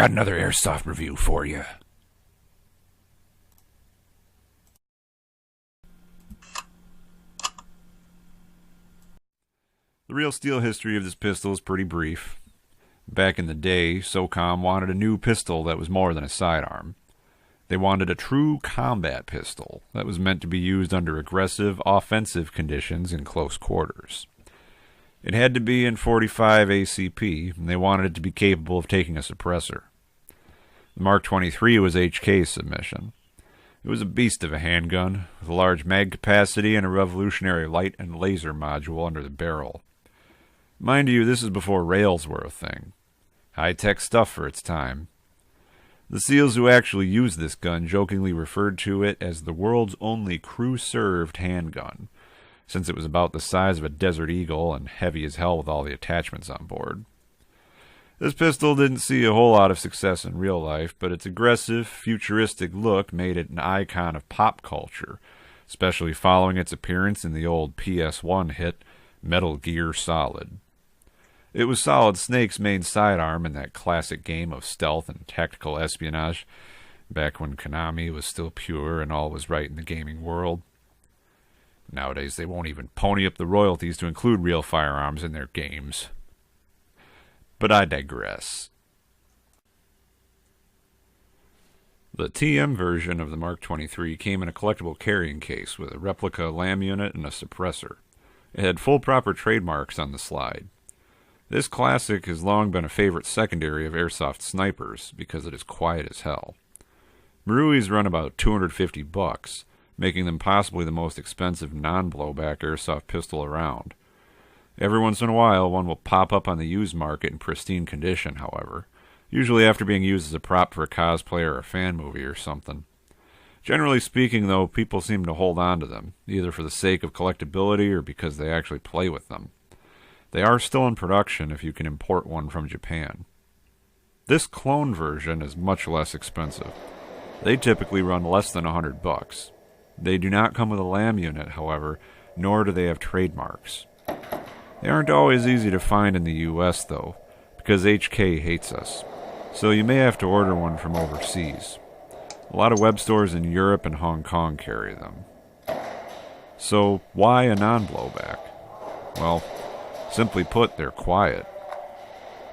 got another Airsoft review for you. The real steel history of this pistol is pretty brief. Back in the day, SOCOM wanted a new pistol that was more than a sidearm. They wanted a true combat pistol that was meant to be used under aggressive, offensive conditions in close quarters. It had to be in 45 ACP, and they wanted it to be capable of taking a suppressor. The Mk23 was HK's submission. It was a beast of a handgun, with a large mag capacity and a revolutionary light and laser module under the barrel. Mind you, this is before rails were a thing. High-tech stuff for its time. The SEALs who actually used this gun jokingly referred to it as the world's only crew-served handgun, since it was about the size of a Desert Eagle and heavy as hell with all the attachments on board. This pistol didn't see a whole lot of success in real life, but its aggressive, futuristic look made it an icon of pop culture, especially following its appearance in the old PS1 hit Metal Gear Solid. It was Solid Snake's main sidearm in that classic game of stealth and tactical espionage, back when Konami was still pure and all was right in the gaming world. Nowadays they won't even pony up the royalties to include real firearms in their games. But I digress. The TM version of the Mk23 came in a collectible carrying case with a replica LAM unit and a suppressor. It had full proper trademarks on the slide. This classic has long been a favorite secondary of Airsoft snipers because it is quiet as hell. Maruis run about $250, making them possibly the most expensive non-blowback Airsoft pistol around. Every once in a while, one will pop up on the used market in pristine condition, however, usually after being used as a prop for a cosplay or a fan movie or something. Generally speaking, though, people seem to hold on to them, either for the sake of collectability or because they actually play with them. They are still in production if you can import one from Japan. This clone version is much less expensive. They typically run less than $100. They do not come with a LAM unit, however, nor do they have trademarks. They aren't always easy to find in the US, though, because HK hates us, so you may have to order one from overseas. A lot of web stores in Europe and Hong Kong carry them. So, why a non-blowback? Well, simply put, they're quiet.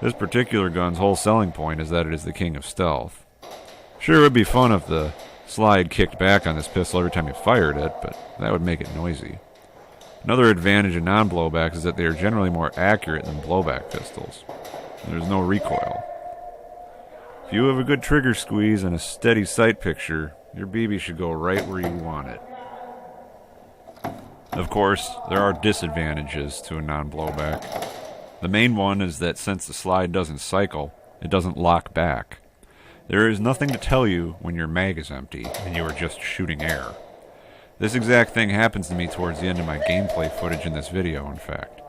This particular gun's whole selling point is that it is the king of stealth. Sure, it would be fun if the slide kicked back on this pistol every time you fired it, but that would make it noisy. Another advantage of non-blowbacks is that they are generally more accurate than blowback pistols. There's no recoil. If you have a good trigger squeeze and a steady sight picture, your BB should go right where you want it. Of course, there are disadvantages to a non-blowback. The main one is that since the slide doesn't cycle, it doesn't lock back. There is nothing to tell you when your mag is empty and you are just shooting air. This exact thing happens to me towards the end of my gameplay footage in this video, in fact.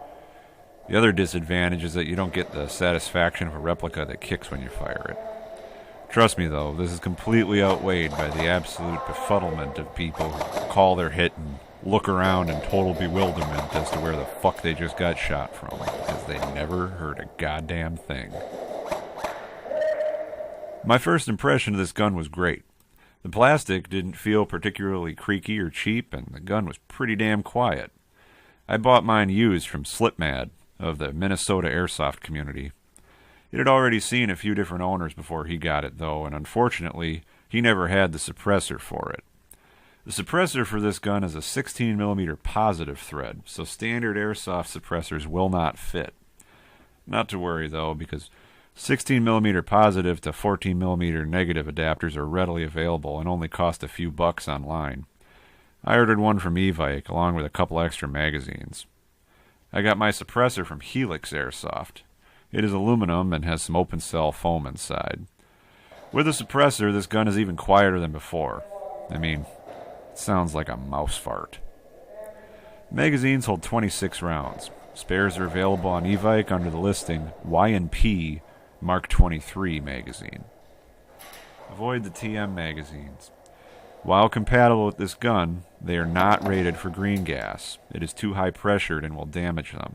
The other disadvantage is that you don't get the satisfaction of a replica that kicks when you fire it. Trust me though, this is completely outweighed by the absolute befuddlement of people who call their hit and look around in total bewilderment as to where the fuck they just got shot from, because they never heard a goddamn thing. My first impression of this gun was great. The plastic didn't feel particularly creaky or cheap, and the gun was pretty damn quiet. I bought mine used from Slipmad of the Minnesota Airsoft community. It had already seen a few different owners before he got it, though, and unfortunately, he never had the suppressor for it. The suppressor for this gun is a 16mm positive thread, so standard Airsoft suppressors will not fit. Not to worry, though, because 16mm positive to 14mm negative adapters are readily available and only cost a few bucks online. I ordered one from Evike, along with a couple extra magazines. I got my suppressor from Helix Airsoft. It is aluminum and has some open cell foam inside. With a suppressor, this gun is even quieter than before. I mean, it sounds like a mouse fart. Magazines hold 26 rounds. Spares are available on Evike under the listing Y&P Mk23 magazine. Avoid the TM magazines. While compatible with this gun, they are not rated for green gas. It is too high pressured and will damage them.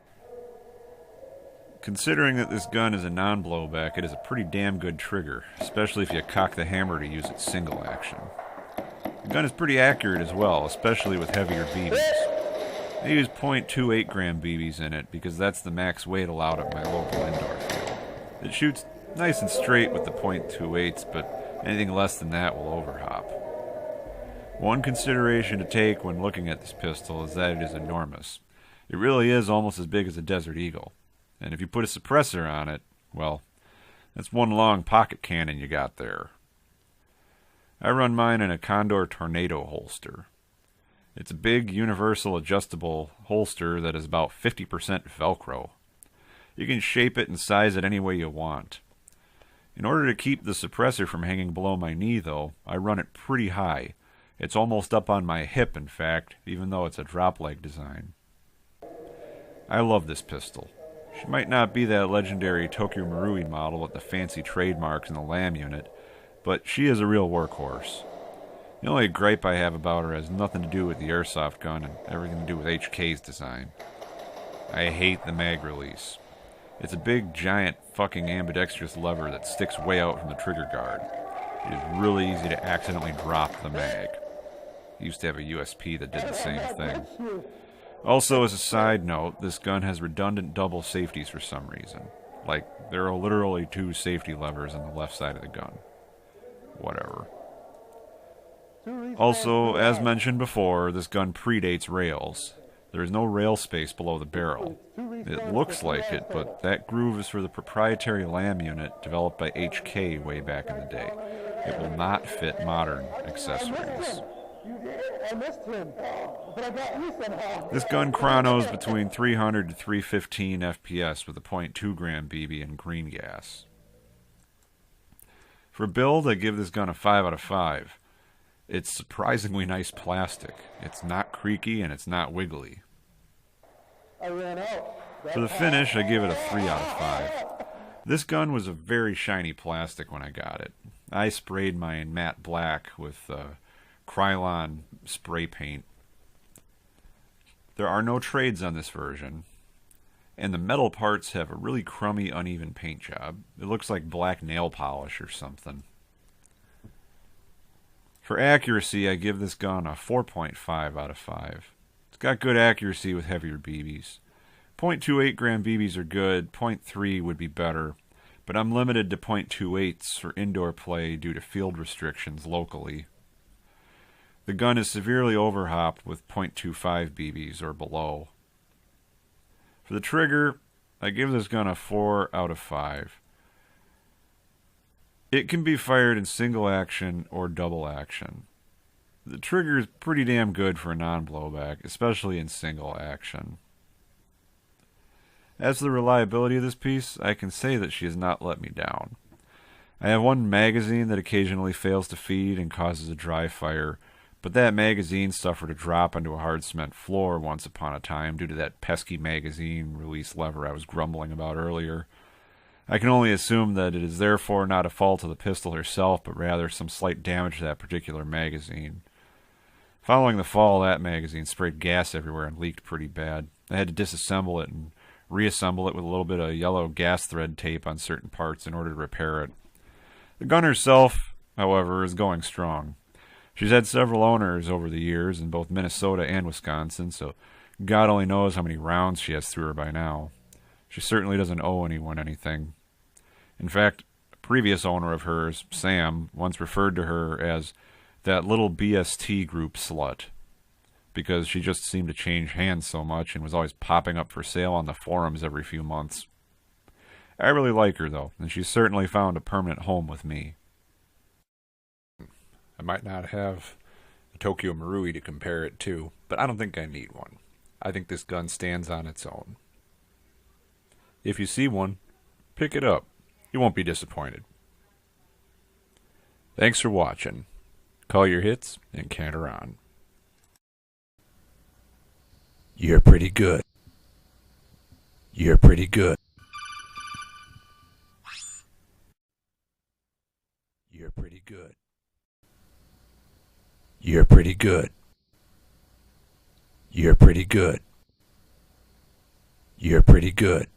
Considering that this gun is a non-blowback, it is a pretty damn good trigger, especially if you cock the hammer to use its single action. The gun is pretty accurate as well, especially with heavier BBs. I use .28 gram BBs in it because that's the max weight allowed at my local indoor field. It shoots nice and straight with the .28s, but anything less than that will overhop. One consideration to take when looking at this pistol is that it is enormous. It really is almost as big as a Desert Eagle. And if you put a suppressor on it, well, that's one long pocket cannon you got there. I run mine in a Condor Tornado holster. It's a big, universal, adjustable holster that is about 50% Velcro. You can shape it and size it any way you want. In order to keep the suppressor from hanging below my knee, though, I run it pretty high. It's almost up on my hip, in fact, even though it's a drop leg design. I love this pistol. She might not be that legendary Tokyo Marui model with the fancy trademarks and the LAM unit, but she is a real workhorse. The only gripe I have about her has nothing to do with the Airsoft gun and everything to do with HK's design. I hate the mag release. It's a big, giant, fucking ambidextrous lever that sticks way out from the trigger guard. It is really easy to accidentally drop the mag. I used to have a USP that did the same thing. Also, as a side note, this gun has redundant double safeties for some reason. Like, there are literally 2 safety levers on the left side of the gun. Whatever. Also, as mentioned before, this gun predates rails. There is no rail space below the barrel. It looks like it, but that groove is for the proprietary LAM unit developed by HK way back in the day. It will not fit modern accessories. This gun chronos between 300 to 315 FPS with a .2 gram BB and green gas. For build, I give this gun a 5 out of 5. It's surprisingly nice plastic. It's not creaky and it's not wiggly. For the finish, I give it a 3 out of 5. This gun was a very shiny plastic when I got it. I sprayed mine matte black with Krylon spray paint. There are no trades on this version, and the metal parts have a really crummy, uneven paint job. It looks like black nail polish or something. For accuracy, I give this gun a 4.5 out of 5. It's got good accuracy with heavier BBs. .28 gram BBs are good, .3 would be better, but I'm limited to .28s for indoor play due to field restrictions locally. The gun is severely overhopped with .25 BBs or below. For the trigger, I give this gun a 4 out of 5. It can be fired in single action or double action. The trigger is pretty damn good for a non-blowback, especially in single action. As for the reliability of this piece, I can say that she has not let me down. I have one magazine that occasionally fails to feed and causes a dry fire, but that magazine suffered a drop onto a hard cement floor once upon a time due to that pesky magazine release lever I was grumbling about earlier. I can only assume that it is therefore not a fault of the pistol herself, but rather some slight damage to that particular magazine. Following the fall, that magazine sprayed gas everywhere and leaked pretty bad. I had to disassemble it and reassemble it with a little bit of yellow gas thread tape on certain parts in order to repair it. The gun herself, however, is going strong. She's had several owners over the years in both Minnesota and Wisconsin, so God only knows how many rounds she has through her by now. She certainly doesn't owe anyone anything. In fact, a previous owner of hers, Sam, once referred to her as that little BST group slut, because she just seemed to change hands so much and was always popping up for sale on the forums every few months. I really like her, though, and she's certainly found a permanent home with me. I might not have a Tokyo Marui to compare it to, but I don't think I need one. I think this gun stands on its own. If you see one, pick it up. You won't be disappointed. Thanks for watching. Call your hits and canter on. You're pretty good. You're pretty good. You're pretty good. You're pretty good. You're pretty good. You're pretty good.